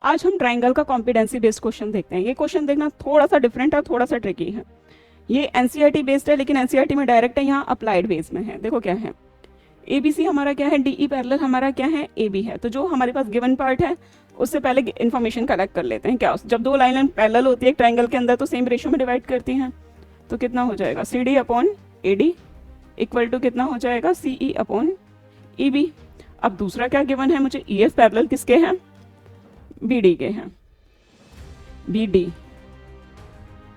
आज हम ट्राइंगल का कॉम्पिटेंसी बेस्ड क्वेश्चन देखते हैं। ये क्वेश्चन देखना थोड़ा सा डिफरेंट है, थोड़ा सा ट्रिकी है। ये एनसीईआरटी बेस्ड है, लेकिन एनसीईआरटी में डायरेक्ट है, यहाँ अप्लाइड बेस में है। देखो क्या है, एबीसी हमारा क्या है, डीई पैरेलल हमारा क्या है, एबी है। तो जो हमारे पास गिवन पार्ट है उससे पहले इन्फॉर्मेशन कलेक्ट कर लेते हैं। क्या जब दो लाइन पैरेलल होती है एक ट्राइंगल के अंदर तो सेम रेशियो में डिवाइड करती हैं। तो कितना हो जाएगा, C D upon A D equal to कितना हो जाएगा, सी ई अपॉन ई बी। अब दूसरा क्या गिवन है मुझे, ई एफ पैरेलल किसके हैं, बी डी के हैं, बी डी।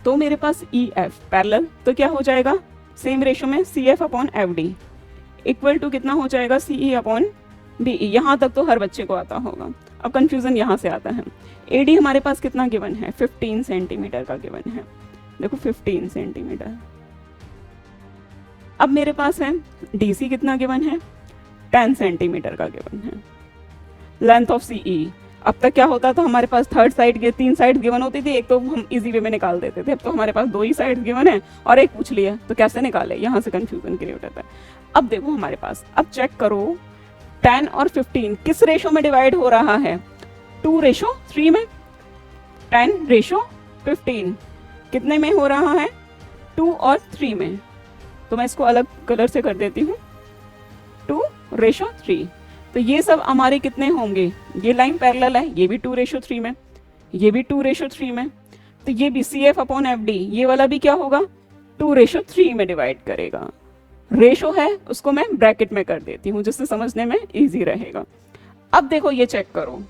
तो मेरे पास ई एफ पैरेलल तो क्या हो जाएगा, सेम रेशियो में C F upon F D equal to कितना हो जाएगा, सी ई अपॉन बी ई। यहाँ तक तो हर बच्चे को आता होगा। अब कंफ्यूजन यहाँ से आता है। ए डी हमारे पास कितना गिवन है, 15 सेंटीमीटर का गिवन है। देखो 15 सेंटीमीटर। अब मेरे पास है डी सी कितना गिवन है, 10 सेंटीमीटर का गिवन है। लेंथ ऑफ सी ई, अब तक क्या होता था हमारे पास थर्ड साइड के 3 साइड गिवन होती थी, एक तो हम इजी वे में निकाल देते थे। अब तो हमारे पास 2 ही साइड गिवन है और एक पूछ लिया, तो कैसे निकाले, यहाँ से कंफ्यूजन क्रिएट होता है। अब देखो हमारे पास, अब चेक करो 10 और 15 किस रेशो में डिवाइड हो रहा है, 2:3 में। 10:15 कितने में हो रहा है, 2 और 3 में। तो मैं इसको अलग कलर से कर देती हूँ, 2:3। तो ये सब हमारे कितने होंगे, ये लाइन पैरेलल है, ये भी 2:3 में, ये भी 2:3 में। तो ये भी C F upon F D, ये वाला भी क्या होगा, 2:3 में डिवाइड करेगा। रेशो है उसको मैं ब्रैकेट में कर देती हूँ जिससे समझने में इजी रहेगा। अब देखो ये चेक करो,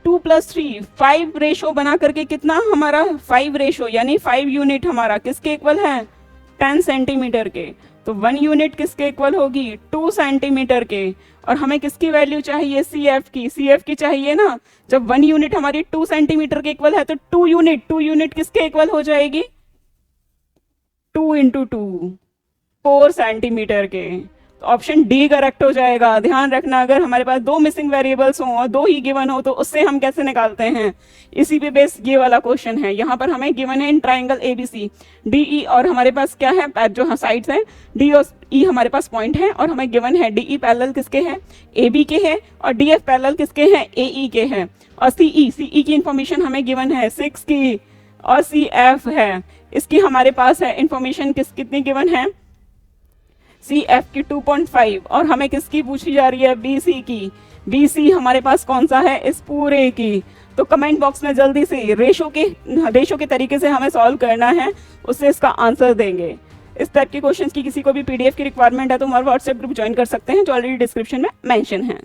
2 + 3 5 रेशो बना करके कितना हमारा, 5 रेशो यानी 5 यूनिट हमारा किसके इक्वल है, 10 सेंटीमीटर के। तो 1 यूनिट किसके इक्वल होगी, 2 सेंटीमीटर के। और हमें किसकी वैल्यू चाहिए, सी एफ की, सी एफ की चाहिए ना। जब 1 यूनिट हमारी 2 सेंटीमीटर के इक्वल है तो 2 यूनिट किसके इक्वल हो जाएगी, 2 × 2 4 सेंटीमीटर के। तो ऑप्शन डी करेक्ट हो जाएगा। ध्यान रखना, अगर हमारे पास 2 मिसिंग वेरिएबल्स हों और 2 ही गिवन हो तो उससे हम कैसे निकालते हैं, इसी पे बेस ये वाला क्वेश्चन है। यहाँ पर हमें गिवन है इन ट्राइंगल एबीसी डीई, और हमारे पास क्या है, जो साइड्स हैं डी और ई हमारे पास पॉइंट है, और हमें गिवन है डीई पैरेलल किसके हैं, एबी के हैं, और डीएफ पैरेलल किसके हैं, एई के हैं। और सीई की इंफॉर्मेशन हमें गिवन है 6 की, और सी एफ है इसकी हमारे पास है इंफॉर्मेशन कितनी गिवन है, सी एफ की 2.5, और हमें किसकी पूछी जा रही है, बीसी की। बीसी हमारे पास कौन सा है, इस पूरे की। तो कमेंट बॉक्स में जल्दी से रेशो के तरीके से हमें सॉल्व करना है, उससे इसका आंसर देंगे। इस टाइप के क्वेश्चंस की किसी को भी पीडीएफ की रिक्वायरमेंट है तो हमारा व्हाट्सएप ग्रुप ज्वाइन कर सकते हैं, जो ऑलरेडी डिस्क्रिप्शन में मेंशन है।